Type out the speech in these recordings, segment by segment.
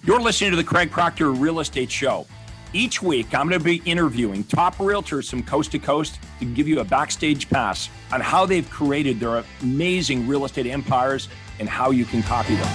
You're listening to the Craig Proctor Real Estate Show. Each week, I'm going to be interviewing top realtors from coast to coast to give you a backstage pass on how they've created their amazing real estate empires and how you can copy them.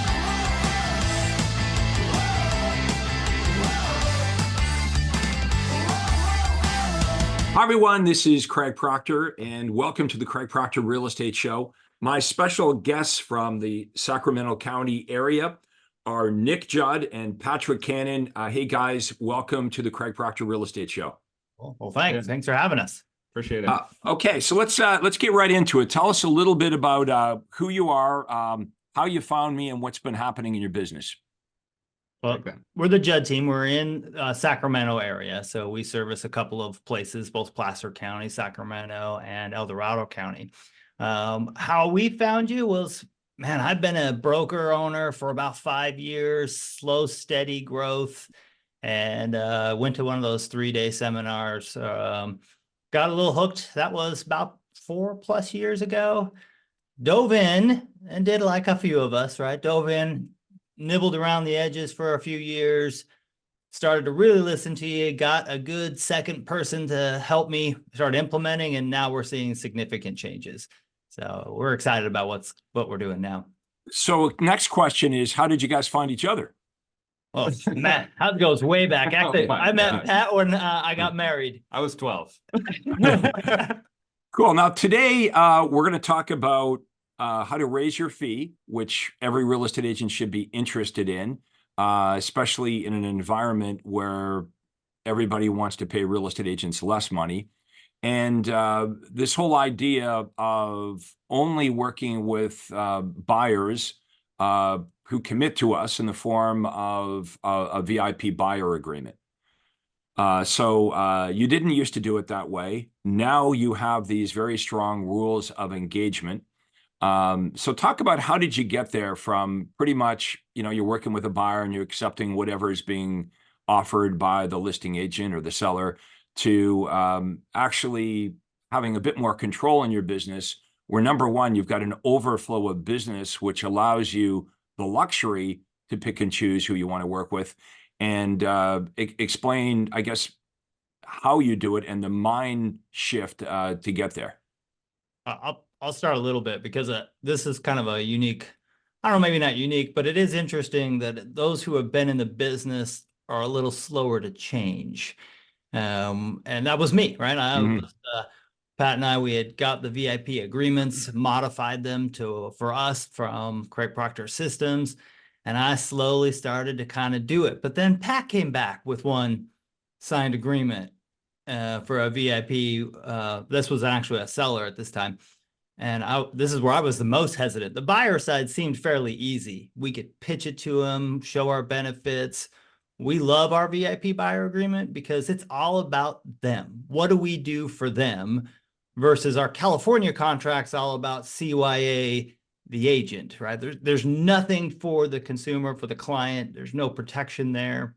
Hi, everyone. This is Craig Proctor, and welcome to the Craig Proctor Real Estate Show. My special guests from the Sacramento County area are Nick Judd and Patrick Cannon. Hey guys, welcome to the Craig Proctor Real Estate Show. Well, thanks. Thanks for having us. Appreciate it. Okay, so let's get right into it. Tell us a little bit about who you are, how you found me, and what's been happening in your business. Well, we're the Judd team. We're in Sacramento area, so we service a couple of places, both Placer County, Sacramento, and El Dorado County. How we found you was, man, I've been a broker owner for about 5 years, slow, steady growth, and went to one of those 3-day seminars. Got a little hooked. That was about 4+ years ago. Dove in and did like a few of us, right? Dove in, nibbled around the edges for a few years, started to really listen to you, got a good second person to help me start implementing, and now we're seeing significant changes. So we're excited about what we're doing now. So next question is, how did you guys find each other? Oh, Matt, that goes way back. Actually, I met Pat when I got married. I was 12. Cool. Now today we're going to talk about how to raise your fee, which every real estate agent should be interested in, especially in an environment where everybody wants to pay real estate agents less money. And this whole idea of only working with buyers who commit to us in the form of a VIP buyer agreement. So you didn't used to do it that way. Now you have these very strong rules of engagement. So talk about, how did you get there from pretty much, you're working with a buyer and you're accepting whatever is being offered by the listing agent or the seller, to actually having a bit more control in your business, where number one, you've got an overflow of business, which allows you the luxury to pick and choose who you want to work with, and explain, I guess, how you do it and the mind shift to get there. I'll start a little bit, because this is kind of a unique, I don't know, maybe not unique, but it is interesting that those who have been in the business are a little slower to change. And that was me, right? Pat and I, we had got the VIP agreements, modified them for us from Craig Proctor Systems, and I slowly started to kind of do it. But then Pat came back with one signed agreement for a VIP. This was actually a seller at this time. And this is where I was the most hesitant. The buyer side seemed fairly easy. We could pitch it to them, show our benefits. We love our VIP buyer agreement because it's all about them. What do we do for them? Versus our California contracts, all about CYA, the agent, right? There's nothing for the consumer, for the client. There's no protection there.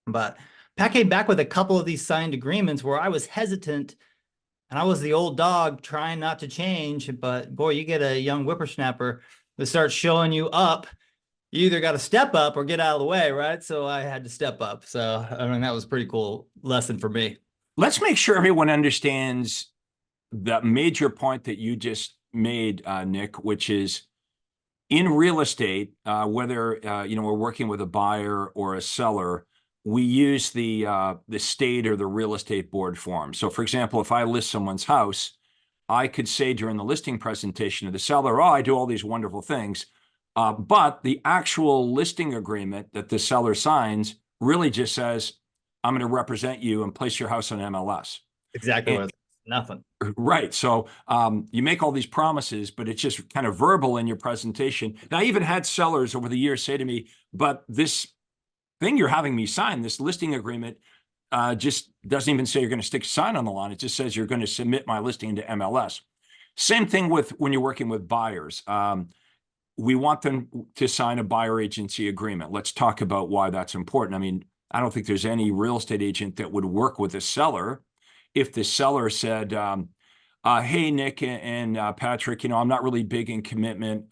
But Pat came back with a couple of these signed agreements where I was hesitant, and I was the old dog trying not to change. But boy, you get a young whippersnapper that starts showing you up. You either got to step up or get out of the way, right? So I had to step up. So, I mean, that was a pretty cool lesson for me. Let's make sure everyone understands the major point that you just made, Nick, which is in real estate, whether we're working with a buyer or a seller, we use the state or the real estate board form. So, for example, if I list someone's house, I could say during the listing presentation to the seller, "Oh, I do all these wonderful things." But the actual listing agreement that the seller signs really just says, "I'm going to represent you and place your house on MLS." Exactly. Nothing. Right. So you make all these promises, but it's just kind of verbal in your presentation. Now, I even had sellers over the years say to me, "But this thing you're having me sign, this listing agreement, just doesn't even say you're going to stick a sign on the line. It just says you're going to submit my listing to MLS." Same thing with when you're working with buyers. We want them to sign a buyer agency agreement. Let's talk about why that's important. I mean, I don't think there's any real estate agent that would work with a seller if the seller said, "Hey, Nick and Patrick, I'm not really big in commitment.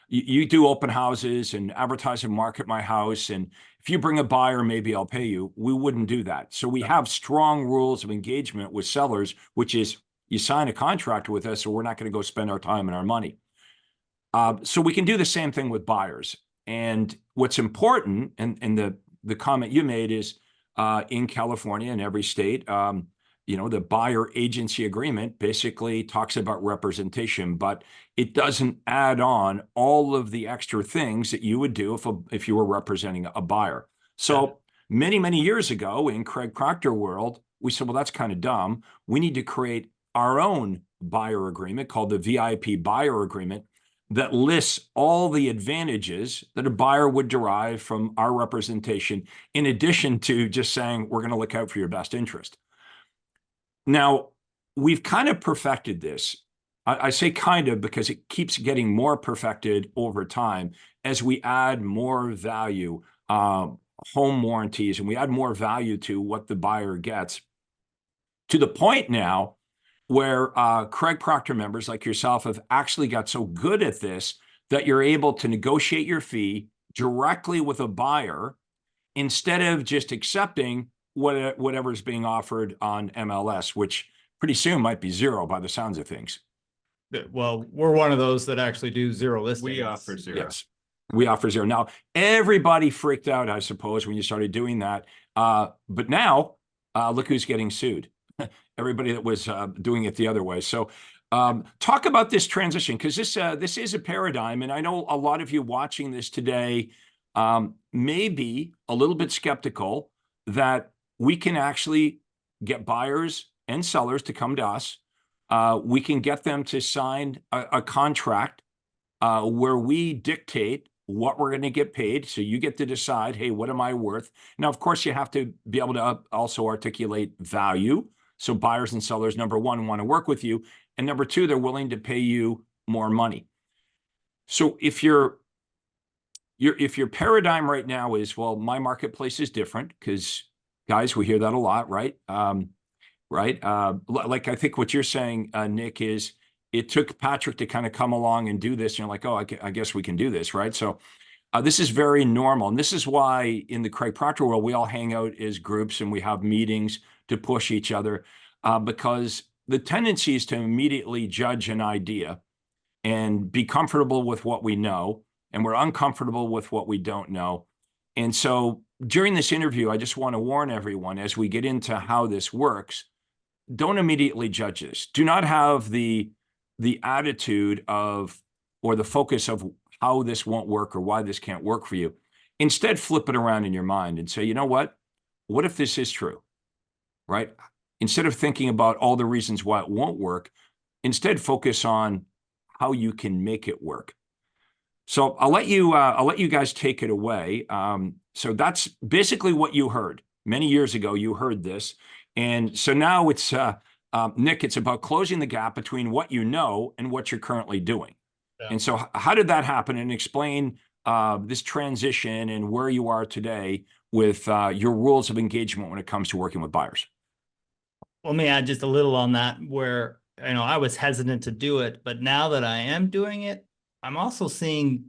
You do open houses and advertise and market my house, and if you bring a buyer, maybe I'll pay you. We wouldn't do that. So we have strong rules of engagement with sellers, which is you sign a contract with us, or we're not going to go spend our time and our money. So we can do the same thing with buyers. And what's important, and the comment you made is in California, in every state, the buyer agency agreement basically talks about representation, but it doesn't add on all of the extra things that you would do if you were representing a buyer. So many, many years ago in Craig Proctor world, we said, well, that's kind of dumb. We need to create our own buyer agreement called the VIP buyer agreement that lists all the advantages that a buyer would derive from our representation, in addition to just saying, we're going to look out for your best interest. Now, we've kind of perfected this. I say kind of because it keeps getting more perfected over time as we add more value, home warranties, and we add more value to what the buyer gets, to the point now where Craig Proctor members like yourself have actually got so good at this that you're able to negotiate your fee directly with a buyer instead of just accepting whatever's being offered on MLS, which pretty soon might be zero by the sounds of things. Well, we're one of those that actually do zero listings. We offer zero. Yes, we offer zero. Now, everybody freaked out, I suppose, when you started doing that. But now, look who's getting sued. Everybody that was doing it the other way. So talk about this transition, because this is a paradigm. And I know a lot of you watching this today may be a little bit skeptical that we can actually get buyers and sellers to come to us. We can get them to sign a contract where we dictate what we're going to get paid. So you get to decide, hey, what am I worth? Now, of course, you have to be able to also articulate value. So buyers and sellers, number one, want to work with you. And number two, they're willing to pay you more money. So if your paradigm right now is, well, my marketplace is different, because guys, we hear that a lot, right? Right. Like I think what you're saying, Nick, is it took Patrick to kind of come along and do this. And you're like, oh, I guess we can do this, right? So this is very normal. And this is why in the Craig Proctor world, we all hang out as groups and we have meetings to push each other, because the tendency is to immediately judge an idea and be comfortable with what we know, and we're uncomfortable with what we don't know. And so during this interview, I just want to warn everyone, as we get into how this works, don't immediately judge this. Do not have the attitude of, or the focus of how this won't work or why this can't work for you. Instead, flip it around in your mind and say, you know what? What if this is true? Right? Instead of thinking about all the reasons why it won't work, instead focus on how you can make it work. So I'll let you guys take it away. So that's basically what you heard. Many years ago, you heard this. And so now it's, Nick, it's about closing the gap between what you know and what you're currently doing. Yeah. And so how did that happen? And explain this transition and where you are today with your rules of engagement when it comes to working with buyers. Let me add just a little on that, where, I was hesitant to do it, but now that I am doing it, I'm also seeing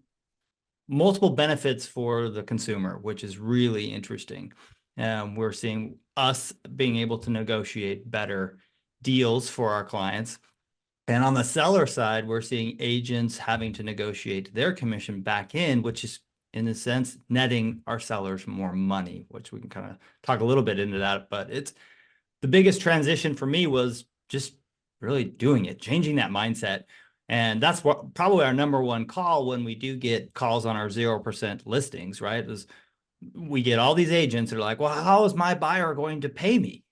multiple benefits for the consumer, which is really interesting. We're seeing us being able to negotiate better deals for our clients. And on the seller side, we're seeing agents having to negotiate their commission back in, which is, in a sense, netting our sellers more money, which we can kind of talk a little bit into that. But it's the biggest transition for me was just really doing it, changing that mindset. And that's what probably our number one call when we do get calls on our 0% listings, right? Is we get all these agents that are like, well, how is my buyer going to pay me?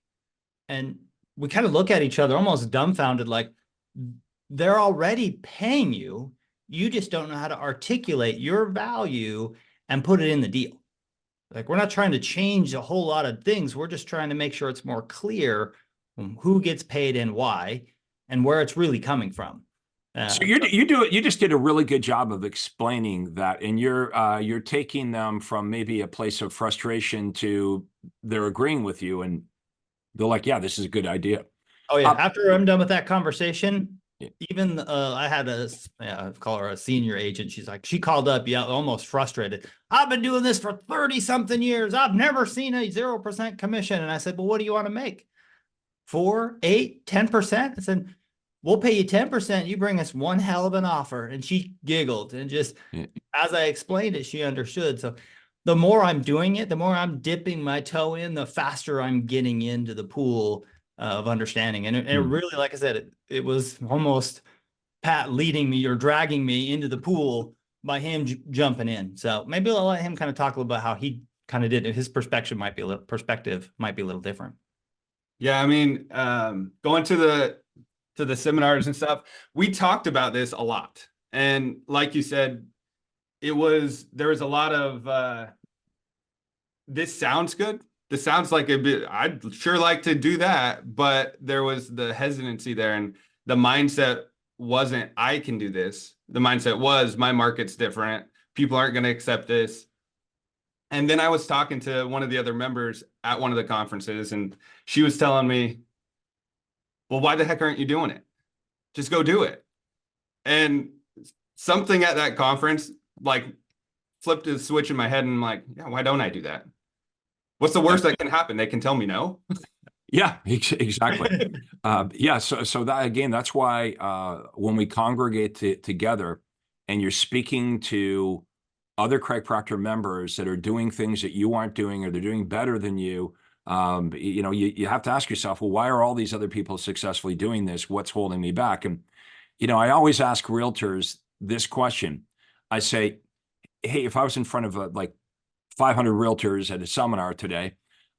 And we kind of look at each other almost dumbfounded, like, they're already paying you. You just don't know how to articulate your value and put it in the deal. Like, we're not trying to change a whole lot of things. We're just trying to make sure it's more clear who gets paid and why, and where it's really coming from. So you just did a really good job of explaining that, and you're taking them from maybe a place of frustration to they're agreeing with you, and they're like, yeah, this is a good idea. Oh yeah. After I'm done with that conversation, Yeah. Even I had I call her a senior agent. She's like, she called up, yeah, almost frustrated. I've been doing this for 30 something years. I've never seen a 0% commission. And I said, well, what do you want to make? 4, 8, 10%? I said, we'll pay you 10%. You bring us one hell of an offer. And she giggled, and just Yeah. as I explained it, she understood. So the more I'm doing it, the more I'm dipping my toe in, the faster I'm getting into the pool of understanding. And it really, like I said, it was almost Pat leading me or dragging me into the pool by him jumping in. So maybe I'll let him kind of talk a little about how he kind of did it. His perspective might be a little different. Yeah, I mean, going to the seminars and stuff, we talked about this a lot. And like you said, there was a lot of this sounds good. This sounds like a bit, I'd sure like to do that, but there was the hesitancy there, and the mindset wasn't I can do this. The mindset was my market's different. People aren't going to accept this. And then I was talking to one of the other members at one of the conferences, and she was telling me, well, why the heck aren't you doing it? Just go do it. And something at that conference, like, flipped a switch in my head, and I'm like, yeah, why don't I do that? What's the worst that can happen? They can tell me no. Yeah, exactly. Yeah, so that again, that's why when we congregate together and you're speaking to other Craig Proctor members that are doing things that you aren't doing, or they're doing better than you, you have to ask yourself, well, why are all these other people successfully doing this? What's holding me back? And, I always ask realtors this question. I say, hey, if I was in front of like 500 realtors at a seminar today,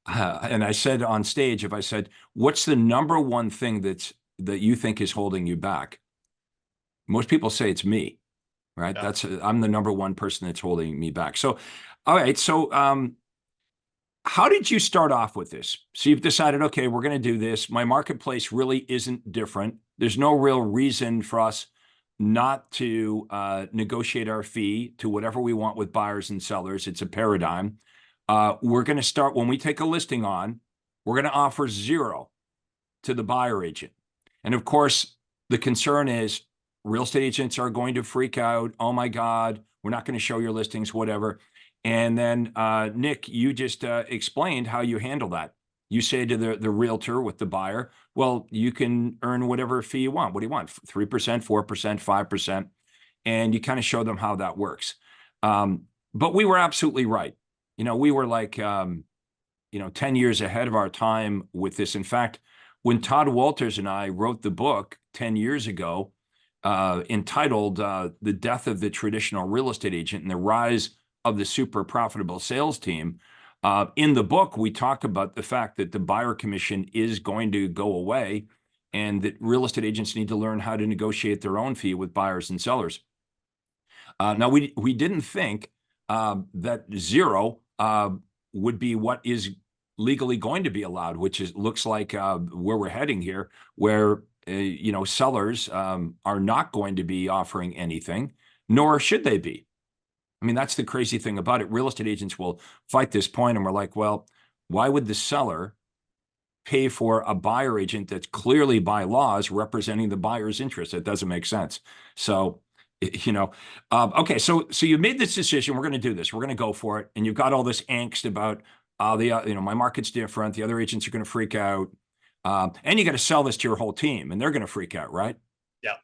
and I said on stage, if I said, what's the number one thing that you think is holding you back? Most people say it's me, right? Yeah. I'm the number one person that's holding me back. So, all right. So, how did you start off with this? So you've decided, okay, we're going to do this. My marketplace really isn't different. There's no real reason for us not to negotiate our fee to whatever we want with buyers and sellers. It's a paradigm. We're going to start, when we take a listing on, we're going to offer 0 to the buyer agent. And of course, the concern is real estate agents are going to freak out. Oh my God, we're not going to show your listings, whatever. And then Nick, you just explained how you handle that. You say to the realtor with the buyer, well, you can earn whatever fee you want. What do you want? 3%, 4%, 5%. And you kind of show them how that works. But we were absolutely right. We were like, 10 years ahead of our time with this. In fact, when Todd Walters and I wrote the book 10 years ago, entitled The Death of the Traditional Real Estate Agent and the Rise of the Super Profitable Sales Team, in the book, we talk about the fact that the buyer commission is going to go away, and that real estate agents need to learn how to negotiate their own fee with buyers and sellers. Now, we didn't think that 0 would be what is legally going to be allowed, which looks like where we're heading here, where sellers are not going to be offering anything, nor should they be. I mean, that's the crazy thing about it. Real estate agents will fight this point, and we're like, well, why would the seller pay for a buyer agent that's clearly by laws representing the buyer's interest? It doesn't make sense. So, okay, so you made this decision. We're going to do this. We're going to go for it. And you've got all this angst about my market's different. The other agents are going to freak out. And you got to sell this to your whole team, and they're going to freak out, right? Yeah.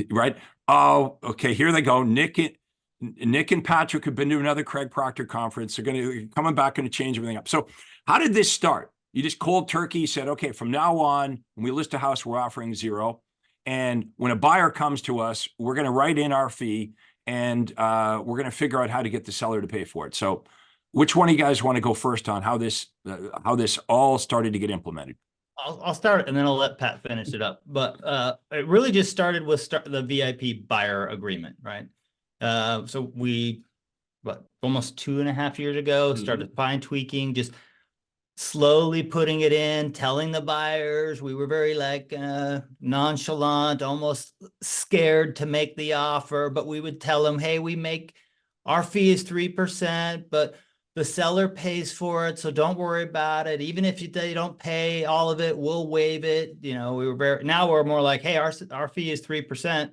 Right. Oh, okay. Here they go. Nick and Patrick have been to another Craig Proctor conference. They're coming back, going to change everything up. So how did this start? You just cold turkey said, okay, from now on, when we list a house, we're offering 0. And when a buyer comes to us, we're going to write in our fee, and we're going to figure out how to get the seller to pay for it. So which one of you guys want to go first on how this all started to get implemented? I'll start, and then I'll let Pat finish it up. But it really just started with the VIP buyer agreement, right? So we, almost 2.5 years ago, started fine tweaking, just slowly putting it in, telling the buyers. We were very nonchalant, almost scared to make the offer, but we would tell them, hey, our fee is 3%, but the seller pays for it, so don't worry about it. Even if they don't pay all of it, we'll waive it. You know, now we're more like, hey, our fee is 3%,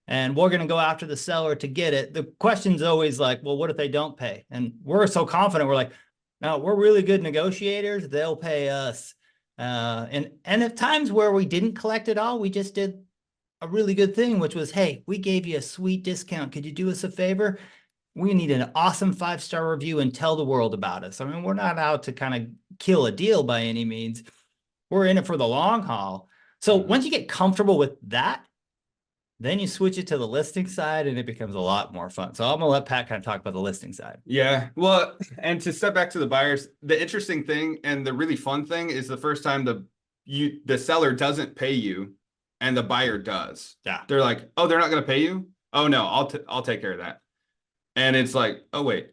and we're going to go after the seller to get it. The question's always like, well, what if they don't pay? And we're so confident. We're like, no, we're really good negotiators. They'll pay us. And at times where we didn't collect it all, we just did a really good thing, which was, hey, we gave you a sweet discount. Could you do us a favor? We need an awesome 5-star review and tell the world about us. I mean, we're not out to kind of kill a deal by any means. We're in it for the long haul. So once you get comfortable with that, then you switch it to the listing side and it becomes a lot more fun. So I'm gonna let Pat kind of talk about the listing side. Yeah. Well, and to step back to the buyers, the interesting thing and the really fun thing is the first time the seller doesn't pay you and the buyer does. Yeah. They're like, oh, they're not going to pay you? Oh no, I'll take care of that. And it's like, oh wait,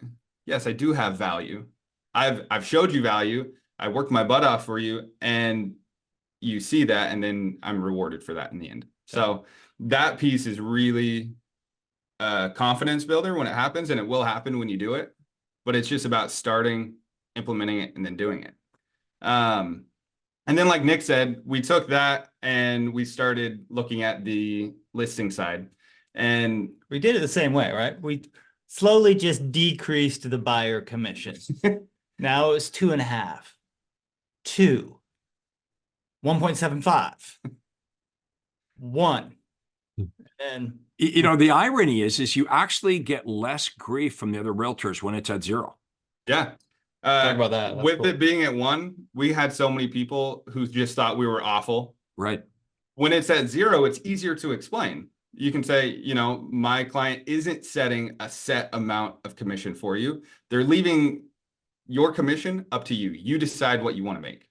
yes, I do have value. I've showed you value. I worked my butt off for you, and you see that, and then I'm rewarded for that in the end. Yeah. So that piece is really a confidence builder when it happens, and it will happen when you do it. But it's just about starting, implementing it, and then doing it. And then, like Nick said, we took that and we started looking at the listing side. And we did it the same way, right? We slowly just decreased the buyer commission. Now it's 2.5, 2, 1.75, 1. And you know, the irony is you actually get less grief from the other realtors when it's at 0. Yeah. Talk about that. That's With cool. it being at 1, we had so many people who just thought we were awful. Right. When it's at 0, it's easier to explain. You can say, you know, my client isn't setting a set amount of commission for you. They're leaving your commission up to you. You decide what you want to make.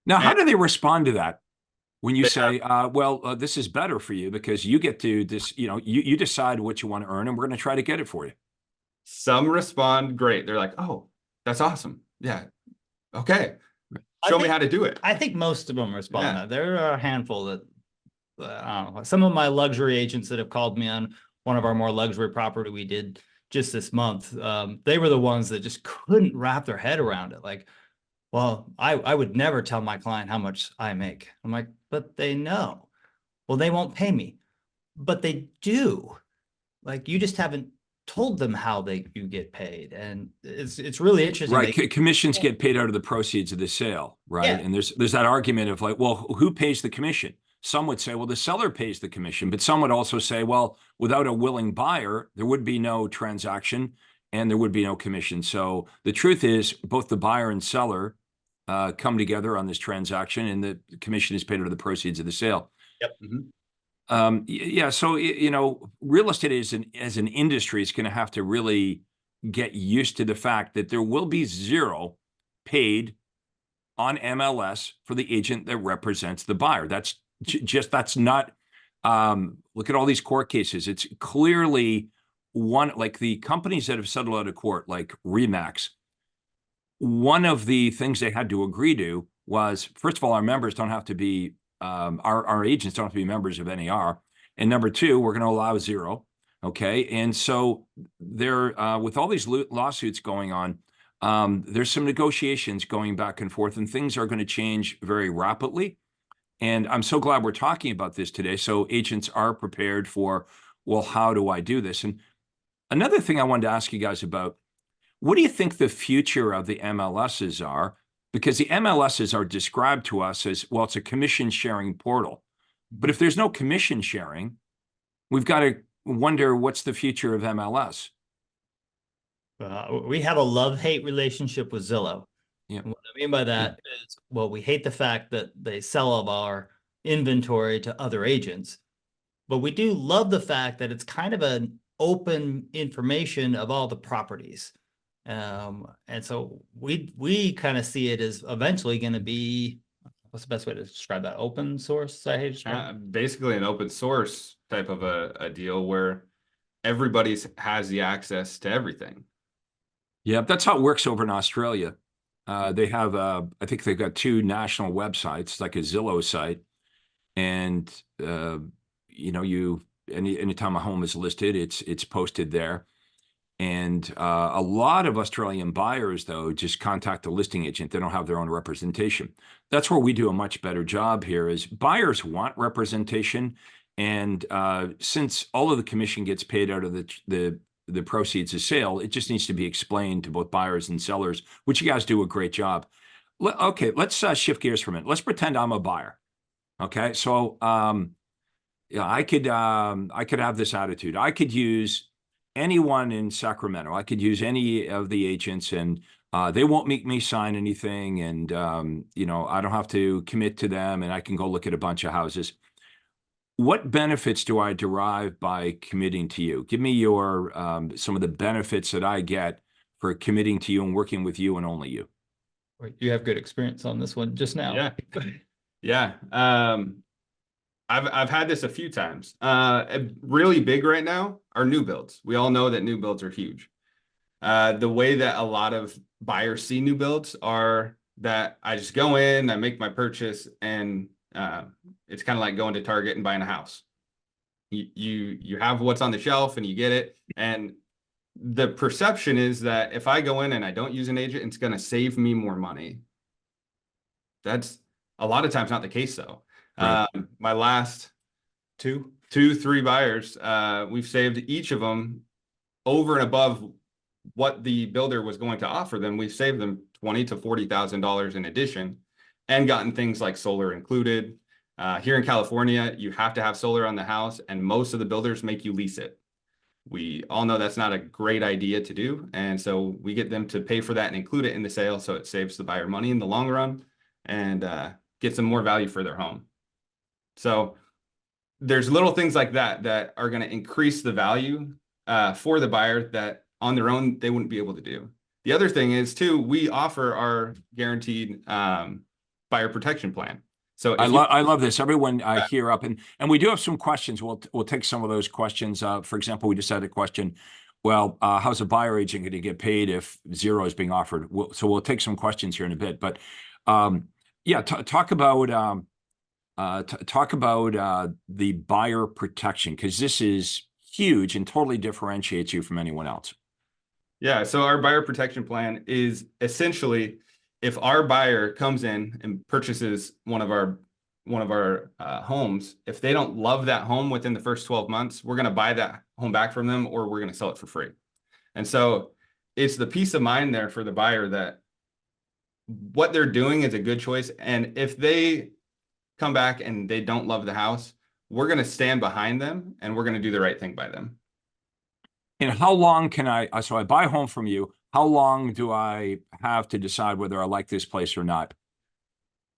Now, how And- do they respond to that? When you They say, this is better for you because you get to this, you know, you decide what you want to earn and we're going to try to get it for you. Some respond great. They're like, oh, that's awesome. Yeah. Okay. Show me how to do it. I think most of them respond. Yeah. That. There are a handful that, I don't know, some of my luxury agents that have called me on one of our more luxury property we did just this month. They were the ones that just couldn't wrap their head around it. Like, well, I would never tell my client how much I make. I'm like, but they know. Well, they won't pay me, but they do. Like, you just haven't told them how you get paid, and it's really interesting. Right, commissions get paid out of the proceeds of the sale, right? Yeah. And there's that argument of like, well, who pays the commission? Some would say, well, the seller pays the commission, but some would also say, well, without a willing buyer, there would be no transaction and there would be no commission. So the truth is, both the buyer and seller come together on this transaction, and the commission is paid out of the proceeds of the sale. Yep. Mhm. Yeah. So, you know, real estate as an industry is going to have to really get used to the fact that there will be 0 paid on MLS for the agent that represents the buyer. That's that's not, look at all these court cases. It's clearly one, like the companies that have settled out of court, like Remax. One of the things they had to agree to was, first of all, our members don't have to be, our agents don't have to be members of NAR. And number 2, we're going to allow 0. Okay. And so there, with all these lawsuits going on, there's some negotiations going back and forth, and things are going to change very rapidly. And I'm so glad we're talking about this today. So agents are prepared for, well, how do I do this? And another thing I wanted to ask you guys about, what do you think the future of the MLSs are? Because the MLSs are described to us as, well, it's a commission sharing portal. But if there's no commission sharing, we've got to wonder what's the future of MLS. We have a love-hate relationship with Zillow. Yeah. And what I mean by that is, well, we hate the fact that they sell all of our inventory to other agents, but we do love the fact that it's kind of an open information of all the properties. And so we kind of see it as eventually going to be, what's the best way to describe that? Open source? I hate to describe it. Basically an open source type of a deal where everybody has the access to everything. Yeah, that's how it works over in Australia. They have, I think they've got 2 national websites, like a Zillow site. And, you know, anytime a home is listed, it's posted there. And a lot of Australian buyers, though, just contact the listing agent. They don't have their own representation. That's where we do a much better job here is buyers want representation. And since all of the commission gets paid out of the proceeds of sale, it just needs to be explained to both buyers and sellers, which you guys do a great job. Okay, let's shift gears for a minute. Let's pretend I'm a buyer. Okay, so yeah, I could have this attitude. I could use anyone in Sacramento. I could use any of the agents, and they won't make me sign anything. And you know, I don't have to commit to them, and I can go look at a bunch of houses. What benefits do I derive by committing to you? Give me your some of the benefits that I get for committing to you and working with you and only you. You have good experience on this one just now. Yeah. Yeah. I've had this a few times. Really big right now are new builds. We all know that new builds are huge. The way that a lot of buyers see new builds are that I just go in, I make my purchase, and it's kind of like going to Target and buying a house. You have what's on the shelf and you get it. And the perception is that if I go in and I don't use an agent, it's going to save me more money. That's a lot of times not the case, though. Right. My last 3 buyers, we've saved each of them over and above what the builder was going to offer them. We've saved them $20,000 to $40,000 in addition, and gotten things like solar included. Here in California, you have to have solar on the house, and most of the builders make you lease it. We all know that's not a great idea to do, and so we get them to pay for that and include it in the sale, so it saves the buyer money in the long run and gets them more value for their home. So there's little things like that that are going to increase the value for the buyer that on their own they wouldn't be able to do. The other thing is too, we offer our guaranteed buyer protection plan. So I love this. Everyone here up, and we do have some questions. We'll take some of those questions. For example, we just had a question. Well, how's a buyer agent going to get paid if zero is being offered? So we'll take some questions here in a bit. But yeah, talk about the buyer protection, because this is huge and totally differentiates you from anyone else. Yeah, so our buyer protection plan is essentially if our buyer comes in and purchases one of our homes, if they don't love that home within the first 12 months, we're going to buy that home back from them, or we're going to sell it for free. And so it's the peace of mind there for the buyer that what they're doing is a good choice. And if they come back and they don't love the house, we're going to stand behind them and we're going to do the right thing by them. And how long can so I buy a home from you, how long do I have to decide whether I like this place or not?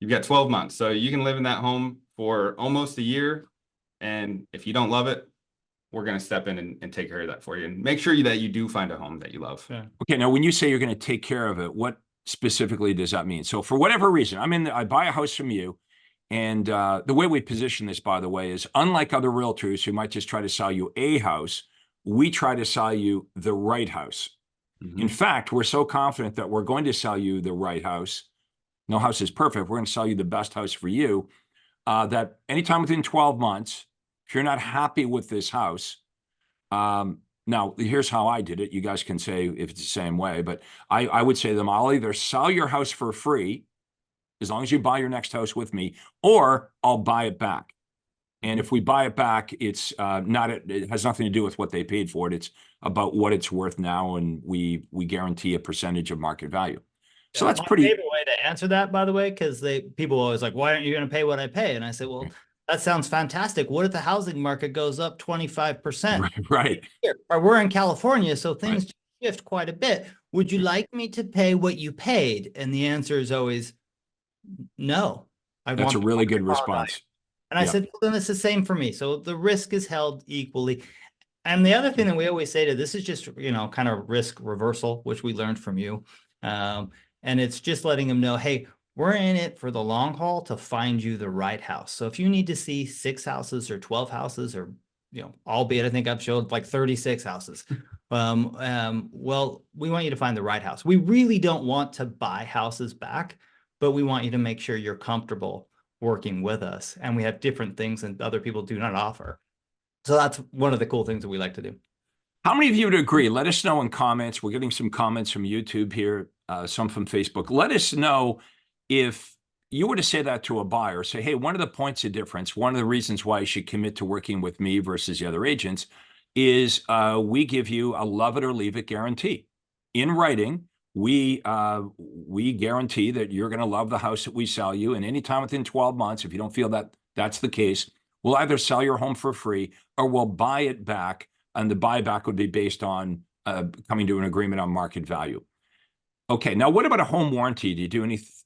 You've got 12 months. So you can live in that home for almost a year. And if you don't love it, we're going to step in and take care of that for you and make sure that you do find a home that you love. Yeah. Okay. Now, when you say you're going to take care of it, what specifically does that mean? So for whatever reason, I buy a house from you. And the way we position this, by the way, is unlike other realtors who might just try to sell you a house, we try to sell you the right house. Mm-hmm. In fact, we're so confident that we're going to sell you the right house. No house is perfect. We're going to sell you the best house for you. That anytime within 12 months, if you're not happy with this house, now here's how I did it. You guys can say if it's the same way, but I would say to them, I'll either sell your house for free, as long as you buy your next house with me, or I'll buy it back. And if we buy it back, it's it has nothing to do with what they paid for it. It's about what it's worth now, and we guarantee a percentage of market value. So that's pretty. My favorite way to answer that, by the way, because people are always like, "Why aren't you going to pay what I pay?" And I say, "Well, that sounds fantastic. What if the housing market goes up 25%? Right. Or we're in California, so things shift quite a bit. Would you like me to pay what you paid?" And the answer is always no. That's a really good response. And I said, well, then it's the same for me. So the risk is held equally. And the other thing that we always say to this is just, kind of risk reversal, which we learned from you. And it's just letting them know, hey, we're in it for the long haul to find you the right house. So if you need to see 6 houses or 12 houses or, albeit I think I've showed like 36 houses. Well, we want you to find the right house. We really don't want to buy houses back, but we want you to make sure you're comfortable working with us, and we have different things that other people do not offer. So that's one of the cool things that we like to do. How many of you would agree? Let us know in comments. We're getting some comments from YouTube here, some from Facebook. Let us know if you were to say that to a buyer, say, hey, one of the points of difference, one of the reasons why you should commit to working with me versus the other agents is we give you a love it or leave it guarantee. In writing, we guarantee that you're going to love the house that we sell you. And anytime within 12 months, if you don't feel that that's the case, we'll either sell your home for free or we'll buy it back. And the buyback would be based on coming to an agreement on market value. Okay, now what about a home warranty? Do you do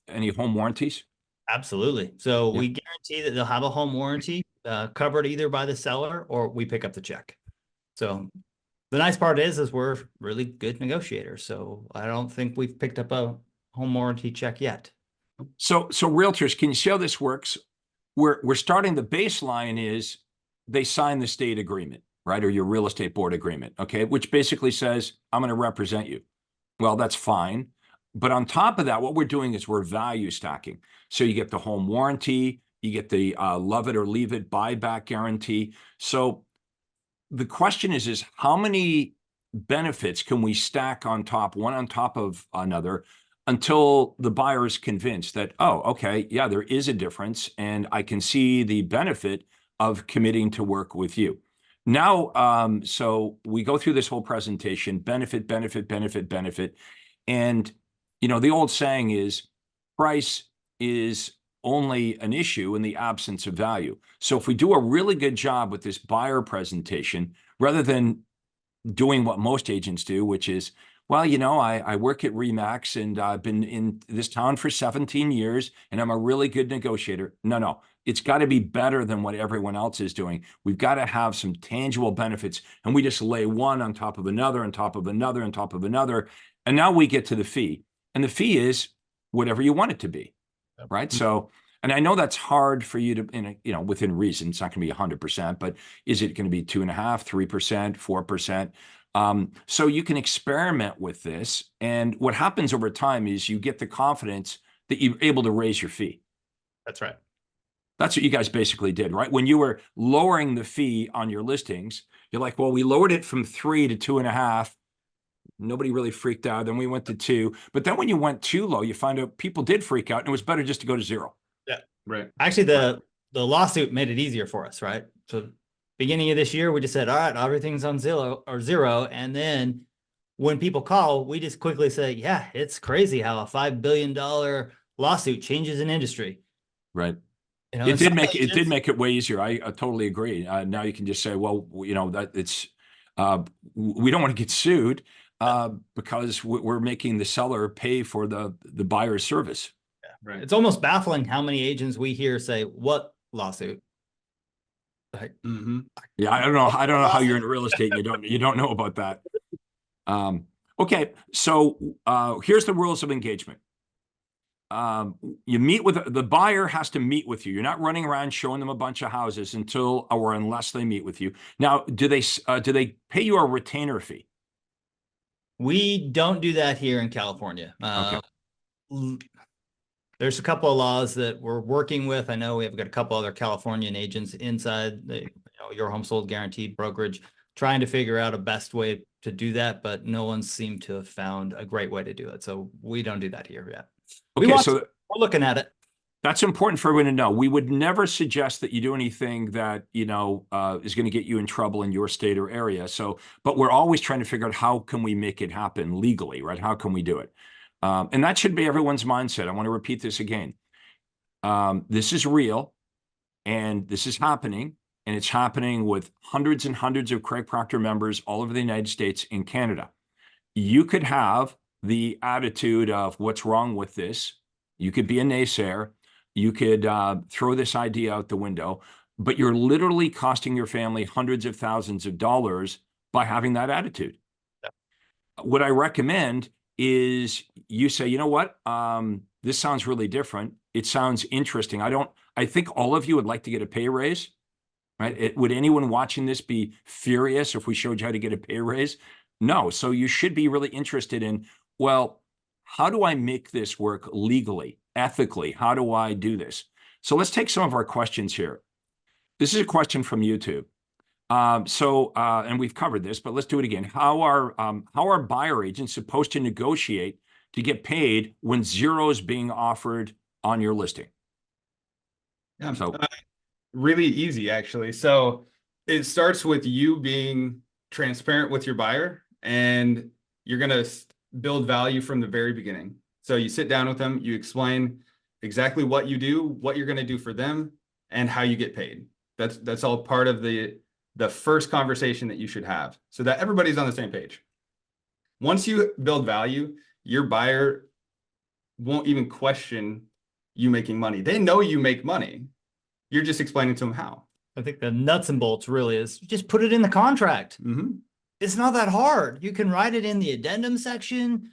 any home warranties? Absolutely. So Yeah. we guarantee that they'll have a home warranty covered either by the seller or we pick up the check. So the nice part is we're really good negotiators. So I don't think we've picked up a home warranty check yet. So realtors, can you see how this works? We're starting, the baseline is they sign the state agreement, right? Or your real estate board agreement, okay? Which basically says, I'm going to represent you. Well, that's fine. But on top of that, what we're doing is we're value stacking. So you get the home warranty, you get the love it or leave it buyback guarantee. So the question is how many benefits can we stack on top, one on top of another, until the buyer is convinced that, oh, okay, yeah, there is a difference, and I can see the benefit of committing to work with you. Now, so we go through this whole presentation, benefit, benefit, benefit, benefit. And, you know, the old saying is price is only an issue in the absence of value. So if we do a really good job with this buyer presentation, rather than doing what most agents do, which is, well, you know, I work at Remax and I've been in this town for 17 years and I'm a really good negotiator. No, it's got to be better than what everyone else is doing. We've got to have some tangible benefits, and we just lay one on top of another, on top of another, on top of another. And now we get to the fee, and the fee is whatever you want it to be, right? So, and I know that's hard for you to, you know, within reason, it's not going to be 100%, but is it going to be 2.5%, 3%, 4%? So you can experiment with this. And what happens over time is you get the confidence that you're able to raise your fee. That's right. That's what you guys basically did, right? When you were lowering the fee on your listings, you're like, well, we lowered it from 3 to 2.5. Nobody really freaked out. Then we went to 2. But then when you went too low, you find out people did freak out, and it was better just to go to 0. Yeah. Right. Actually, the lawsuit made it easier for us, right? So beginning of this year, we just said, all right, everything's on 0. And then when people call, we just quickly say, yeah, it's crazy how a $5 billion lawsuit changes an industry. Right. You know, It did make it way easier. I totally agree. Now you can just say, well, you know, that it's we don't want to get sued because we're making the seller pay for the buyer's service. Yeah, right. It's almost baffling how many agents we hear say, "What lawsuit?" Like, yeah, I don't know how you're in real estate and you don't know about that. Okay, so here's the rules of engagement. You meet with the buyer has to meet with you. You're not running around showing them a bunch of houses until or unless they meet with you. Now, do they pay you a retainer fee? we don't do that here in California. Okay. There's a couple of laws that we're working with. I know we have got a couple other Californian agents inside the, your home sold guaranteed brokerage, trying to figure out a best way to do that, but no one seemed to have found a great way to do it. So we don't do that here yet. Okay, so we're looking at it. That's important for everyone to know. We would never suggest that you do anything that, you know, is going to get you in trouble in your state or area. So, but we're always trying to figure out how can we make it happen legally, right? How can we do it? And that should be everyone's mindset. I want to repeat this again. This is real, and this is happening, and it's happening with hundreds and hundreds of Craig Proctor members all over the United States and Canada. You could have the attitude of what's wrong with this. You could be a naysayer. You could throw this idea out the window, but you're literally costing your family hundreds of thousands of dollars by having that attitude. Yeah. What I recommend is you say, you know what, this sounds really different. It sounds interesting. I think all of you would like to get a pay raise, right? Would anyone watching this be furious if we showed you how to get a pay raise? No. So you should be really interested in, well, how do I make this work legally, ethically? How do I do this? So let's take some of our questions here. This is a question from YouTube. And we've covered this, but let's do it again. How are buyer agents supposed to negotiate to get paid when zero is being offered on your listing? Yeah, So really easy, actually. So it starts with you being transparent with your buyer, and you're going to build value from the very beginning. So you sit down with them, you explain exactly what you do, what you're going to do for them, and how you get paid. That's all part of the first conversation that you should have, so that everybody's on the same page. Once you build value, your buyer won't even question you making money. They know you make money. You're just explaining to them how. I think the nuts and bolts really is just put it in the contract. Mm-hmm. It's not that hard. You can write it in the addendum section.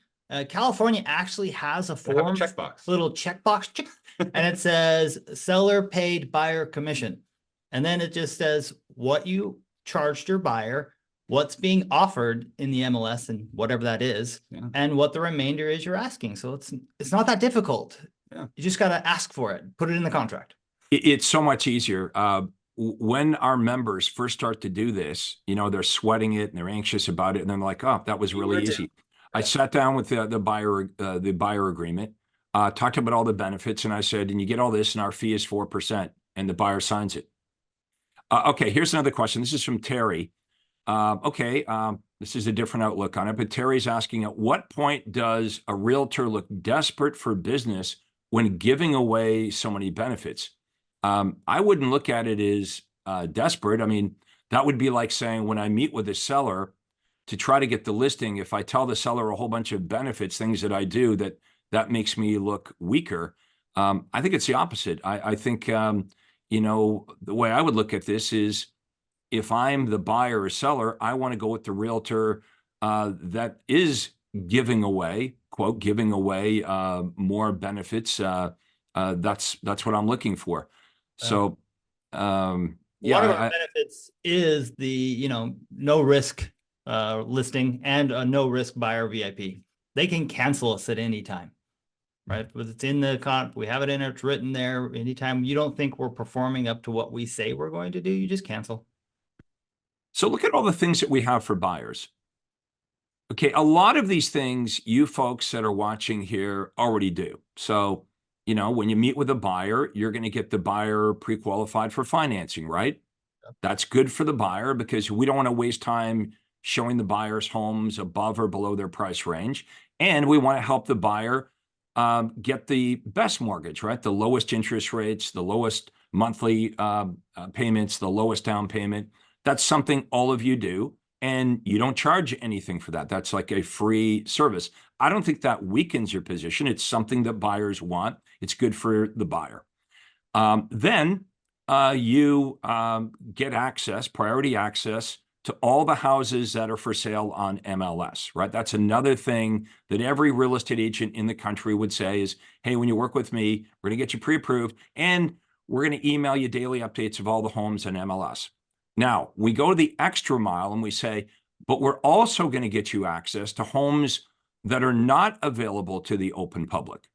California actually has a They have a form, checkbox. little checkbox, and it says seller paid buyer commission. And then it just says what you charged your buyer, what's being offered in the MLS and whatever that is, Yeah. and what the remainder is you're asking. So it's not that difficult. Yeah. You just got to ask for it, put it in the contract. it's so much easier. When our members first start to do this, they're sweating it and they're anxious about it, and they're like, "Oh, that was really easy." I sat down with the buyer agreement, talked about all the benefits, and I said, "And you get all this, and our fee is 4%," and the buyer signs it. Okay, here's another question. This is from Terry. This is a different outlook on it, but Terry's asking, at what point does a realtor look desperate for business when giving away so many benefits? I wouldn't look at it as desperate. I mean, that would be like saying when I meet with a seller to try to get the listing, if I tell the seller a whole bunch of benefits, things that I do, that makes me look weaker. I think it's the opposite. I think, the way I would look at this is, if I'm the buyer or seller, I want to go with the realtor that is giving away, quote, giving away more benefits. That's what I'm looking for. So, One of our benefits is the, no risk listing and a no risk buyer VIP. They can cancel us at any time, right? But it's in the we have it in there, it's written there. Anytime you don't think we're performing up to what we say we're going to do, you just cancel. So look at all the things that we have for buyers. Okay, a lot of these things you folks that are watching here already do. So, when you meet with a buyer, you're going to get the buyer pre-qualified for financing, right? Yep. That's good for the buyer because we don't want to waste time showing the buyers homes above or below their price range. And we want to help the buyer get the best mortgage, right? The lowest interest rates, the lowest monthly payments, the lowest down payment. That's something all of you do, and you don't charge anything for that. That's like a free service. I don't think that weakens your position. It's something that buyers want. It's good for the buyer. Then you get access, priority access to all the houses that are for sale on MLS, right? That's another thing that every real estate agent in the country would say is, hey, when you work with me, we're going to get you pre-approved, and we're going to email you daily updates of all the homes on MLS. Now, we go the extra mile and we say, but we're also going to get you access to homes that are not available to the open public,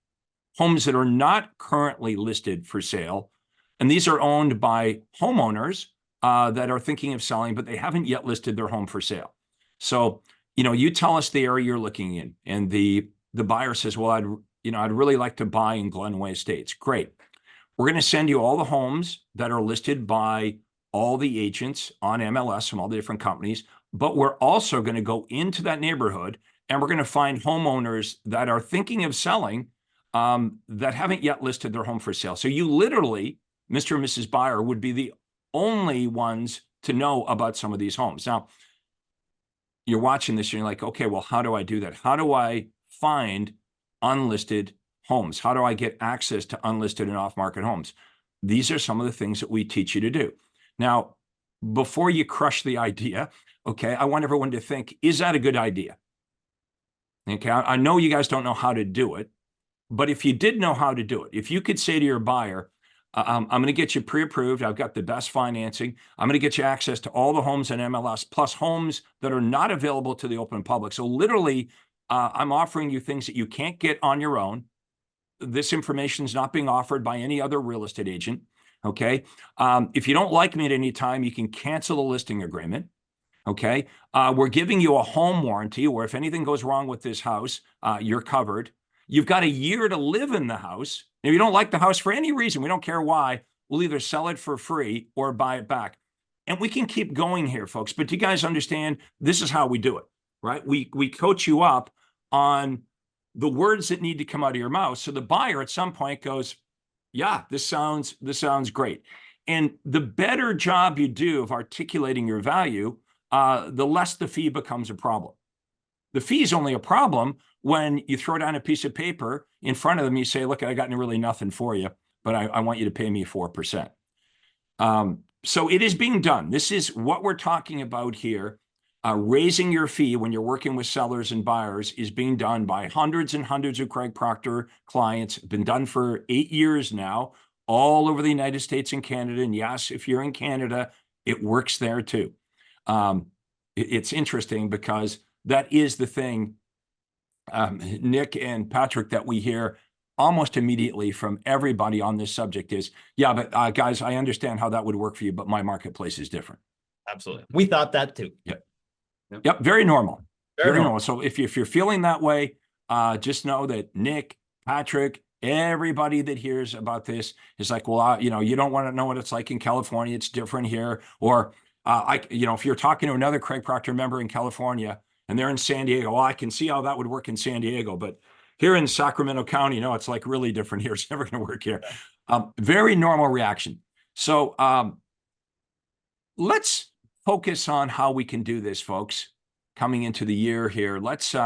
homes that are not currently listed for sale. And these are owned by homeowners that are thinking of selling, but they haven't yet listed their home for sale. So, you tell us the area you're looking in, and the buyer says, well, I'd really like to buy in Glenway Estates. Great. We're going to send you all the homes that are listed by all the agents on MLS from all the different companies, but we're also going to go into that neighborhood and we're going to find homeowners that are thinking of selling that haven't yet listed their home for sale. So you literally, Mr. and Mrs. Buyer, would be the only ones to know about some of these homes. Now, you're watching this and you're like, okay, well, how do I do that? How do I find unlisted homes? How do I get access to unlisted and off-market homes? These are some of the things that we teach you to do. Now, before you crush the idea, okay, I want everyone to think, is that a good idea? Okay, I know you guys don't know how to do it, but if you did know how to do it, if you could say to your buyer, I'm going to get you pre-approved, I've got the best financing, I'm going to get you access to all the homes in MLS, plus homes that are not available to the open public. So literally, I'm offering you things that you can't get on your own. This information is not being offered by any other real estate agent. Okay. If you don't like me at any time, you can cancel the listing agreement. Okay. We're giving you a home warranty where if anything goes wrong with this house, you're covered. You've got a year to live in the house. If you don't like the house for any reason, we don't care why, we'll either sell it for free or buy it back. And we can keep going here, folks. But you guys understand this is how we do it, right? We coach you up on the words that need to come out of your mouth. So the buyer at some point goes, yeah, this sounds great. And the better job you do of articulating your value, the less the fee becomes a problem. The fee is only a problem when you throw down a piece of paper in front of them. You say, look, I got really nothing for you, but I want you to pay me 4%. So it is being done. This is what we're talking about here. Raising your fee when you're working with sellers and buyers is being done by hundreds and hundreds of Craig Proctor clients. Been done for 8 years now, all over the United States and Canada. And yes, if you're in Canada, it works there too. It's interesting because that is the thing, Nick and Patrick, that we hear almost immediately from everybody on this subject is, yeah, but guys, I understand how that would work for you, but my marketplace is different. Absolutely. We thought that too. Yep. Very normal. Very normal. So if you're feeling that way, just know that Nick, Patrick, everybody that hears about this is like, well, you don't want to know what it's like in California. It's different here. Or if you're talking to another Craig Proctor member in California and they're in San Diego, well, I can see how that would work in San Diego, but here in Sacramento County, it's like really different here. It's never going to work here. Very normal reaction. So let's focus on how we can do this, folks, coming into the year here. Let's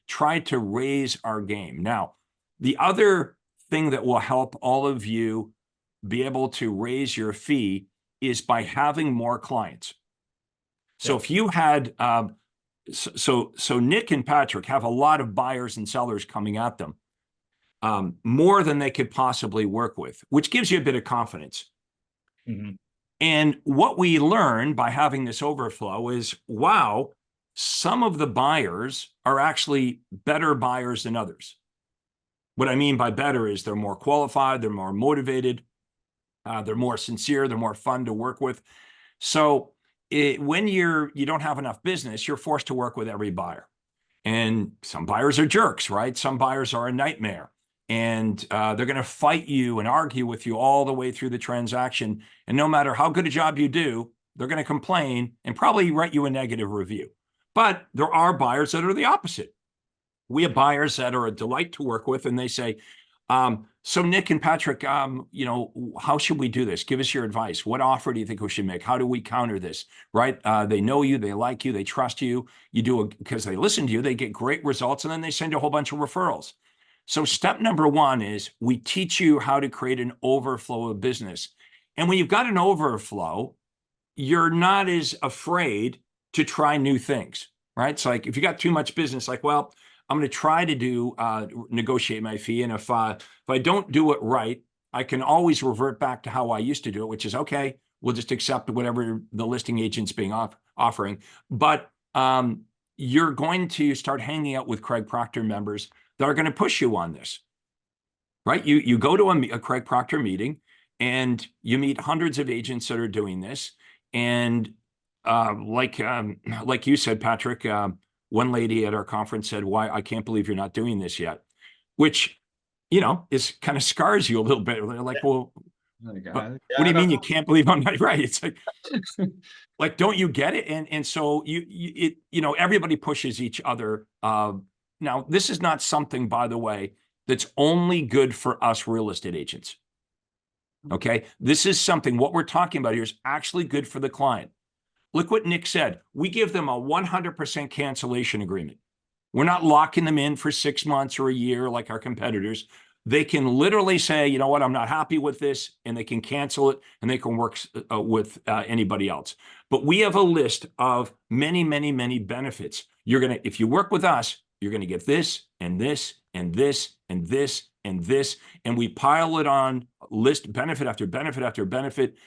try to raise our game. Now, the other thing that will help all of you be able to raise your fee is by having more clients. So if you had, so Nick and Patrick have a lot of buyers and sellers coming at them, more than they could possibly work with, which gives you a bit of confidence. Mm-hmm. And what we learn by having this overflow is, wow, some of the buyers are actually better buyers than others. What I mean by better is they're more qualified, they're more motivated, they're more sincere, they're more fun to work with. So when you don't have enough business, you're forced to work with every buyer. And some buyers are jerks, right? Some buyers are a nightmare. And they're going to fight you and argue with you all the way through the transaction. And no matter how good a job you do, they're going to complain and probably write you a negative review. But there are buyers that are the opposite. We have buyers that are a delight to work with, and they say, so Nick and Patrick, how should we do this? Give us your advice. What offer do you think we should make? How do we counter this? Right? They know you, they like you, they trust you. You do it because they listen to you, they get great results, and then they send you a whole bunch of referrals. So step number one is we teach you how to create an overflow of business. And when you've got an overflow, you're not as afraid to try new things, right? It's like if you got too much business, like, well, I'm going to try to negotiate my fee. And if I don't do it right, I can always revert back to how I used to do it, which is, okay, we'll just accept whatever the listing agent's being offering. But you're going to start hanging out with Craig Proctor members that are going to push you on this, right? You go to a Craig Proctor meeting and you meet hundreds of agents that are doing this. And like you said, Patrick, one lady at our conference said, "Why, I can't believe you're not doing this yet," which, is kind of scars you a little bit. They're like, well, what do you mean you can't believe I'm not right? It's like, don't you get it? And so everybody pushes each other. Now, this is not something, by the way, that's only good for us real estate agents. Okay. This is something, what we're talking about here is actually good for the client. Look what Nick said. We give them a 100% cancellation agreement. We're not locking them in for 6 months or a year like our competitors. They can literally say, you know what, I'm not happy with this, and they can cancel it, and they can work with anybody else. But we have a list of many, many, many benefits. If you work with us, you're going to get this and this and this and this and this, and we pile it on list benefit after benefit after benefit,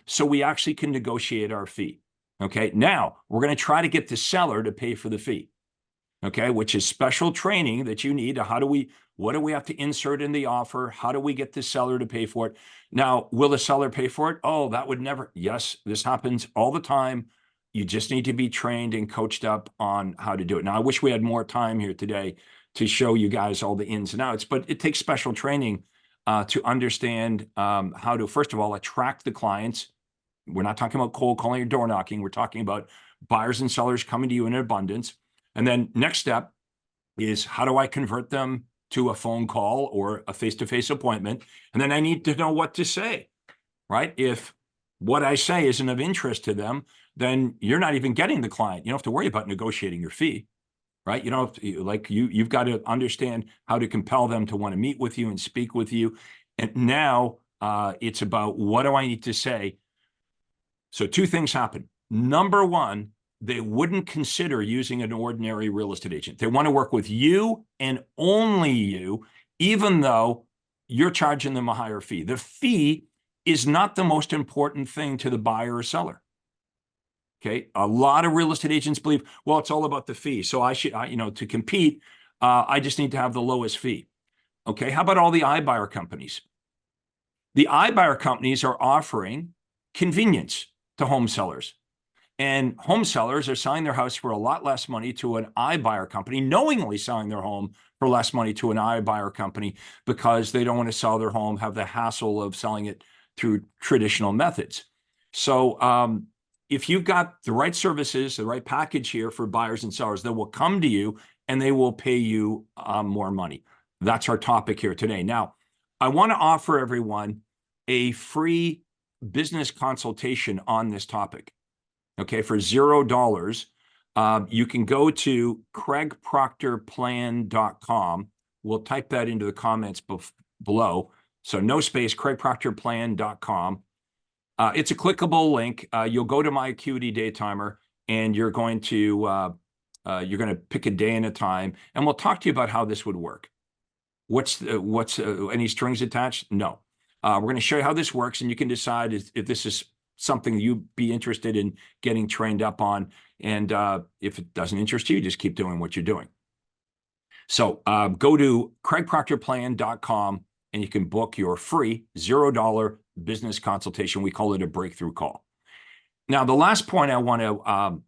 so we actually can negotiate our fee. Okay, now we're going to try to get the seller to pay for the fee. Okay, which is special training that you need. What do we have to insert in the offer? How do we get the seller to pay for it? Now, will the seller pay for it? Oh, that would never. Yes, this happens all the time. You just need to be trained and coached up on how to do it. Now, I wish we had more time here today to show you guys all the ins and outs, but it takes special training to understand how to, first of all, attract the clients. We're not talking about cold calling or door knocking. We're talking about buyers and sellers coming to you in abundance. And then next step is, how do I convert them to a phone call or a face-to-face appointment? And then I need to know what to say, right? If what I say isn't of interest to them, then you're not even getting the client. You don't have to worry about negotiating your fee, right? You don't have to, like, you've got to understand how to compel them to want to meet with you and speak with you. And now it's about, what do I need to say? So two things happen. Number one, they wouldn't consider using an ordinary real estate agent. They want to work with you and only you, even though you're charging them a higher fee. The fee is not the most important thing to the buyer or seller. Okay. A lot of real estate agents believe, well, it's all about the fee. So I should, to compete, I just need to have the lowest fee. Okay. How about all the iBuyer companies? The iBuyer companies are offering convenience to home sellers. And home sellers are selling their house for a lot less money to an iBuyer company, knowingly selling their home for less money to an iBuyer company, because they don't want to sell their home, have the hassle of selling it through traditional methods. So if you've got the right services, the right package here for buyers and sellers, they will come to you and they will pay you more money. That's our topic here today. Now, I want to offer everyone a free business consultation on this topic. Okay, for $0, you can go to craigproctorplan.com. We'll type that into the comments below. So no space, craigproctorplan.com. It's a clickable link. You'll go to my Acuity Day Timer, and you're going to pick a day and a time, and we'll talk to you about how this would work. What's any strings attached? No. We're going to show you how this works, and you can decide if this is something you'd be interested in getting trained up on. And if it doesn't interest you, just keep doing what you're doing. So go to craigproctorplan.com and you can book your free $0 business consultation. We call it a breakthrough call. Now, the last point I want to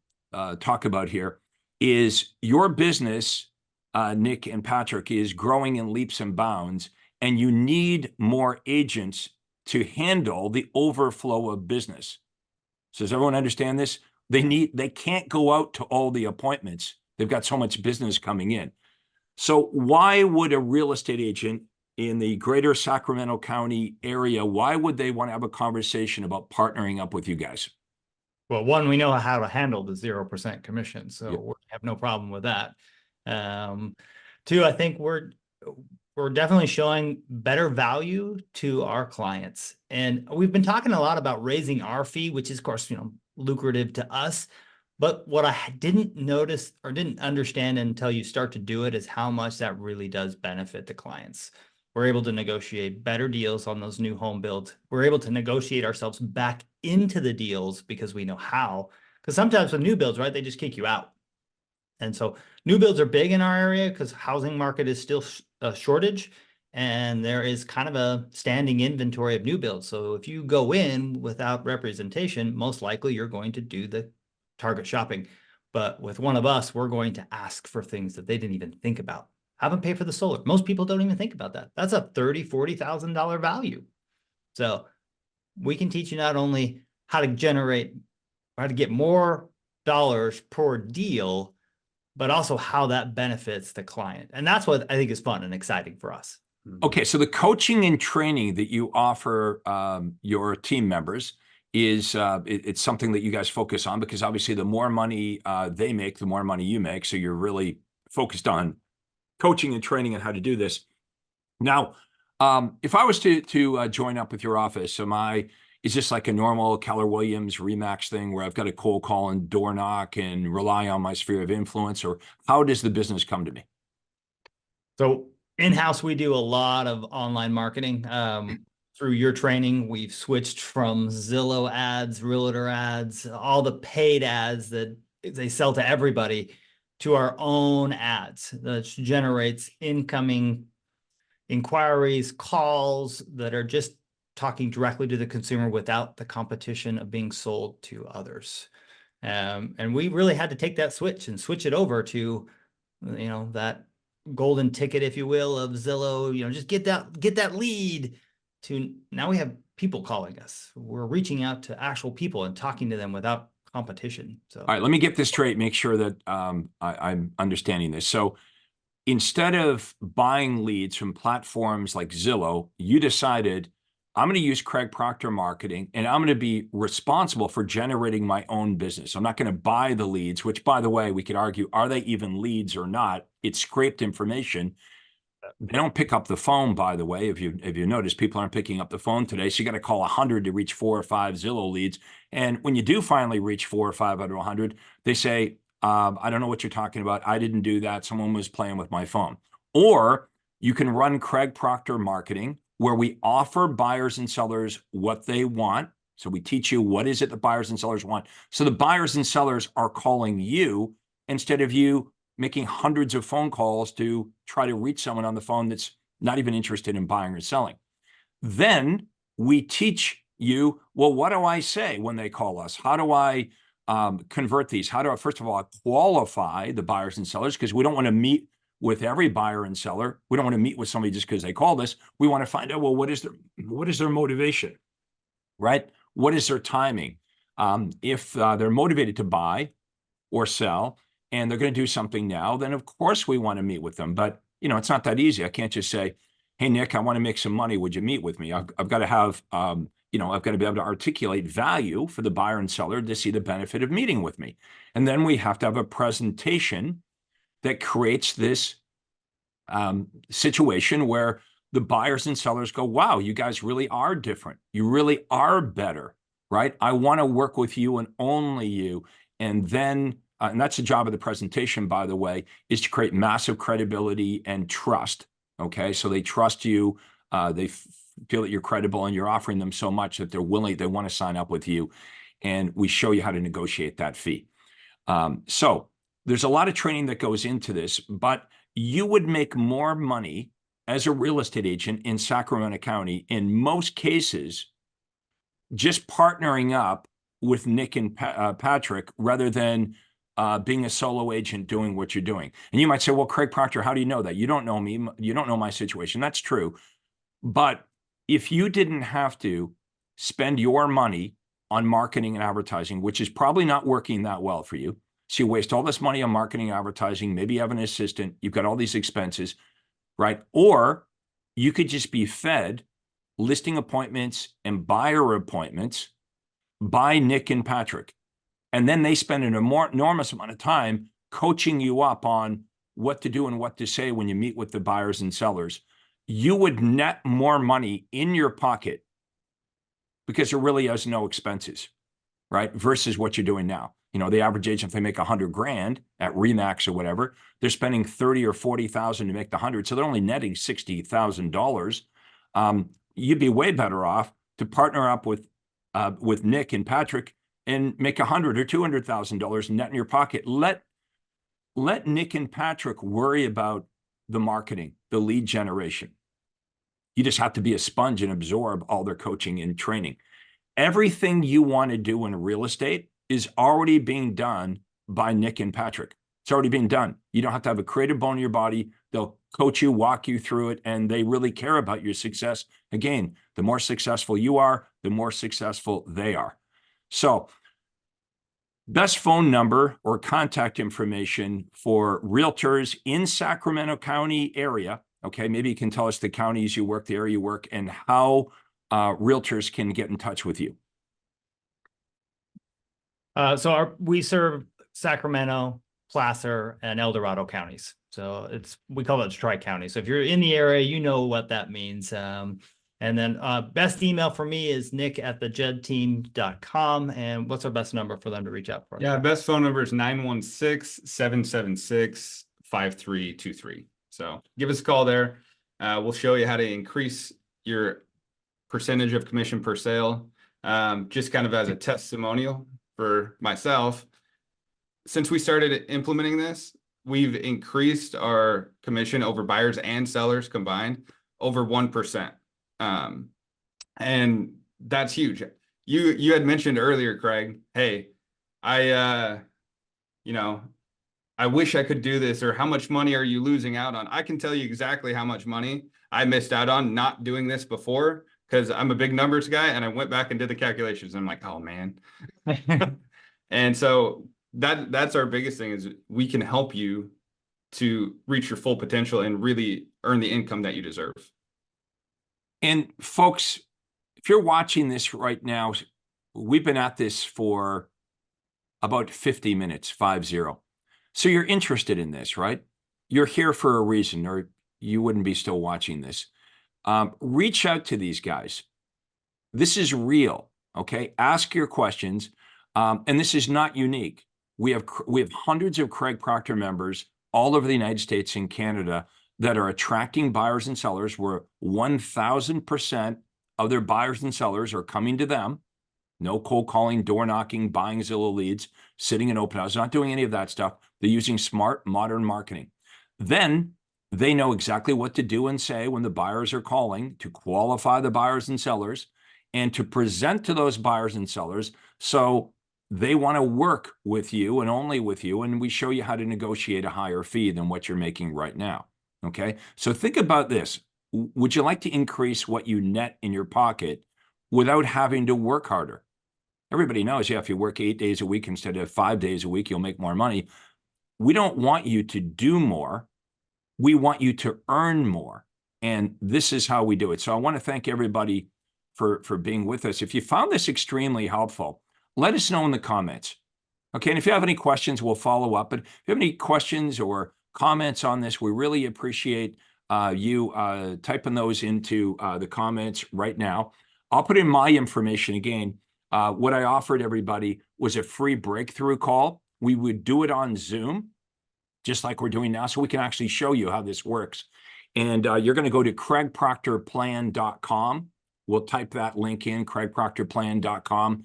talk about here is your business, Nick and Patrick, is growing in leaps and bounds, and you need more agents to handle the overflow of business. So does everyone understand this? They can't go out to all the appointments. They've got so much business coming in. So why would a real estate agent in the greater Sacramento County area, why would they want to have a conversation about partnering up with you guys? Well, one, we know how to handle the 0% commission, so Yep. we have no problem with that. Two, I think we're definitely showing better value to our clients. And we've been talking a lot about raising our fee, which is, of course, lucrative to us. But what I didn't notice or didn't understand until you start to do it is how much that really does benefit the clients. We're able to negotiate better deals on those new home builds. We're able to negotiate ourselves back into the deals because we know how. Because sometimes with new builds, right, they just kick you out. And so new builds are big in our area because housing market is still a shortage, and there is kind of a standing inventory of new builds. So if you go in without representation, most likely you're going to do the target shopping. But with one of us, we're going to ask for things that they didn't even think about. Have them pay for the solar. Most people don't even think about that. That's a $30,000, $40,000 value. So we can teach you not only how to get more dollars per deal, but also how that benefits the client. And that's what I think is fun and exciting for us. Okay, so the coaching and training that you offer your team members is it's something that you guys focus on, because obviously the more money they make, the more money you make. So you're really focused on coaching and training on how to do this. Now, if I was to join up with your office, is this like a normal Keller Williams Remax thing where I've got to cold call and door knock and rely on my sphere of influence, or how does the business come to me? So in-house, we do a lot of online marketing. Through your training, we've switched from Zillow ads, realtor ads, all the paid ads that they sell to everybody, to our own ads that generates incoming inquiries, calls that are just talking directly to the consumer without the competition of being sold to others. And we really had to take that switch and switch it over to, that golden ticket, if you will, of Zillow, just get that lead, to now we have people calling us. We're reaching out to actual people and talking to them without competition. So, All right, let me get this straight, make sure that I'm understanding this. So instead of buying leads from platforms like Zillow, you decided, I'm going to use Craig Proctor marketing, and I'm going to be responsible for generating my own business. I'm not going to buy the leads, which, by the way, we could argue, are they even leads or not? It's scraped information. They don't pick up the phone, by the way. If you notice, people aren't picking up the phone today. So you got to call 100 to reach 4 or 5 Zillow leads. And when you do finally reach 4 or 5 out of 100, they say, I don't know what you're talking about. I didn't do that. Someone was playing with my phone. Or you can run Craig Proctor marketing, where we offer buyers and sellers what they want. So we teach you what is it that buyers and sellers want. So the buyers and sellers are calling you instead of you making hundreds of phone calls to try to reach someone on the phone that's not even interested in buying or selling. Then we teach you, well, what do I say when they call us? How do I convert these? How do I, first of all, qualify the buyers and sellers? Because we don't want to meet with every buyer and seller. We don't want to meet with somebody just because they called us. We want to find out, well, what is their motivation, right? What is their timing? If they're motivated to buy or sell, and they're going to do something now, then of course we want to meet with them. But, it's not that easy. I can't just say, hey, Nick, I want to make some money. Would you meet with me? I've got to have, I've got to be able to articulate value for the buyer and seller to see the benefit of meeting with me. And then we have to have a presentation that creates this situation where the buyers and sellers go, wow, you guys really are different. You really are better, right? I want to work with you and only you. And then, and that's the job of the presentation, by the way, is to create massive credibility and trust. Okay, so they trust you. They feel that you're credible, and you're offering them so much that they want to sign up with you. And we show you how to negotiate that fee. So there's a lot of training that goes into this, but you would make more money as a real estate agent in Sacramento County, in most cases, just partnering up with Nick and Patrick rather than being a solo agent doing what you're doing. And you might say, well, Craig Proctor, how do you know that? You don't know me. You don't know my situation. That's true. But if you didn't have to spend your money on marketing and advertising, which is probably not working that well for you, so you waste all this money on marketing and advertising, maybe you have an assistant, you've got all these expenses, right? Or you could just be fed listing appointments and buyer appointments by Nick and Patrick. And then they spend an enormous amount of time coaching you up on what to do and what to say when you meet with the buyers and sellers. You would net more money in your pocket because there really is no expenses, right? Versus what you're doing now. The average agent, if they make $100,000 at Remax or whatever, they're spending $30,000 or $40,000 to make the 100. So they're only netting $60,000. You'd be way better off to partner up with Nick and Patrick and make $100,000 or $200,000 net in your pocket. Let Nick and Patrick worry about the marketing, the lead generation. You just have to be a sponge and absorb all their coaching and training. Everything you want to do in real estate is already being done by Nick and Patrick. It's already being done. You don't have to have a creative bone in your body. They'll coach you, walk you through it, and they really care about your success. Again, the more successful you are, the more successful they are. So, best phone number or contact information for realtors in Sacramento County area. Okay, maybe you can tell us the counties you work, the area you work, and how realtors can get in touch with you. We serve Sacramento, Placer, and El Dorado counties. So we call it Tri-County. So if you're in the area, you know what that means. And then best email for me is nick@thejuddteam.com. And what's our best number for them to reach out for? Yeah, best phone number is 916-776-5323. So give us a call there. We'll show you how to increase your percentage of commission per sale. Just kind of as a testimonial for myself, since we started implementing this, we've increased our commission over buyers and sellers combined over 1%. And that's huge. You had mentioned earlier, Craig, hey, I wish I could do this, or how much money are you losing out on? I can tell you exactly how much money I missed out on not doing this before, because I'm a big numbers guy, and I went back and did the calculations. And I'm like, oh man. And so that's our biggest thing, is we can help you to reach your full potential and really earn the income that you deserve. And folks, if you're watching this right now, we've been at this for about 50 minutes, 50. So you're interested in this, right? You're here for a reason, or you wouldn't be still watching this. Reach out to these guys. This is real, okay? Ask your questions. And this is not unique. We have hundreds of Craig Proctor members all over the United States and Canada that are attracting buyers and sellers, where 1,000% of their buyers and sellers are coming to them. No cold calling, door knocking, buying Zillow leads, sitting in open house, not doing any of that stuff. They're using smart, modern marketing. Then they know exactly what to do and say when the buyers are calling, to qualify the buyers and sellers and to present to those buyers and sellers. So they want to work with you and only with you. And we show you how to negotiate a higher fee than what you're making right now. Okay. So think about this. Would you like to increase what you net in your pocket without having to work harder? Everybody knows, yeah, if you work 8 days a week instead of 5 days a week, you'll make more money. We don't want you to do more. We want you to earn more. And this is how we do it. So I want to thank everybody for being with us. If you found this extremely helpful, let us know in the comments. Okay. And if you have any questions, we'll follow up. But if you have any questions or comments on this, we really appreciate you typing those into the comments right now. I'll put in my information again. What I offered everybody was a free breakthrough call. We would do it on Zoom, just like we're doing now, so we can actually show you how this works. And you're going to go to craigproctorplan.com. We'll type that link in, craigproctorplan.com.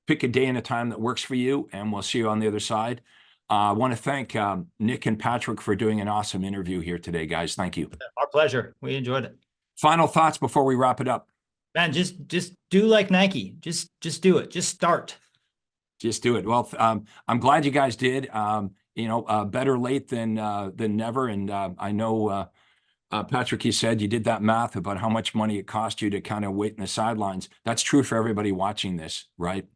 Pick a day and a time that works for you, and we'll see you on the other side. I want to thank Nick and Patrick for doing an awesome interview here today, guys. Thank you. Our pleasure. We enjoyed it. Final thoughts before we wrap it up. Man, just do like Nike. Just do it. Just start. Just do it. Well, I'm glad you guys did. Better late than never. And I know, Patrick, you said you did that math about how much money it cost you to kind of wait in the sidelines. That's true for everybody watching this, right?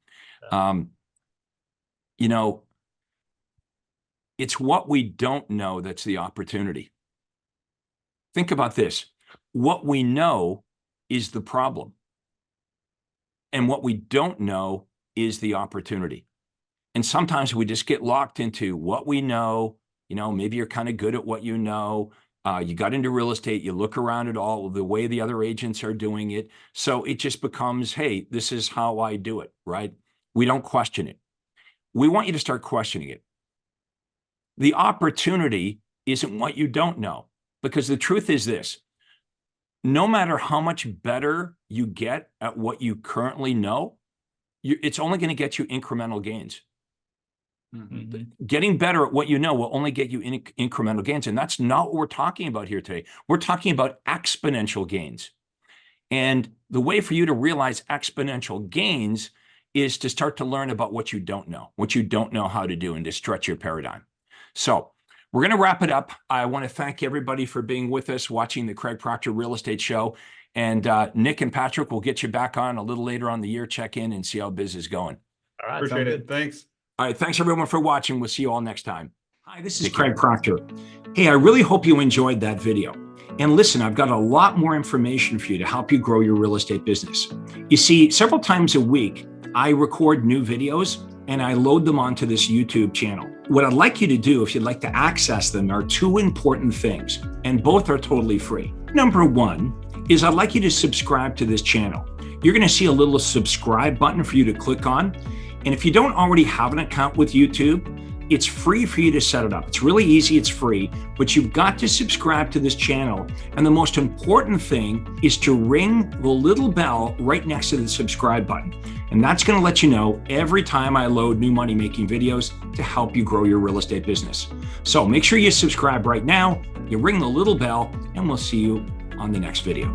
It's what we don't know that's the opportunity. Think about this. What we know is the problem. And what we don't know is the opportunity. And sometimes we just get locked into what we know. Maybe you're kind of good at what you know. You got into real estate, you look around at all the way the other agents are doing it. So it just becomes, hey, this is how I do it, right? We don't question it. We want you to start questioning it. The opportunity isn't what you don't know, because the truth is this: no matter how much better you get at what you currently know, it's only going to get you incremental gains. Mm-hmm. Getting better at what you know will only get you incremental gains. And that's not what we're talking about here today. We're talking about exponential gains. And the way for you to realize exponential gains is to start to learn about what you don't know how to do, and to stretch your paradigm. So we're going to wrap it up. I want to thank everybody for being with us, watching the Craig Proctor Real Estate Show. And Nick and Patrick will get you back on a little later on the year, check in and see how biz is going. All right. Appreciate it. Thanks. All right. Thanks everyone for watching. We'll see you all next time. Hi, this is Craig Proctor. Hey, I really hope you enjoyed that video. And listen, I've got a lot more information for you to help you grow your real estate business. You see, several times a week, I record new videos and I load them onto this YouTube channel. What I'd like you to do, if you'd like to access them, are two important things, and both are totally free. Number one is I'd like you to subscribe to this channel. You're going to see a little subscribe button for you to click on. And if you don't already have an account with YouTube, it's free for you to set it up. It's really easy, it's free, but you've got to subscribe to this channel. And the most important thing is to ring the little bell right next to the subscribe button. And that's going to let you know every time I load new money-making videos to help you grow your real estate business. So make sure you subscribe right now, you ring the little bell, and we'll see you on the next video.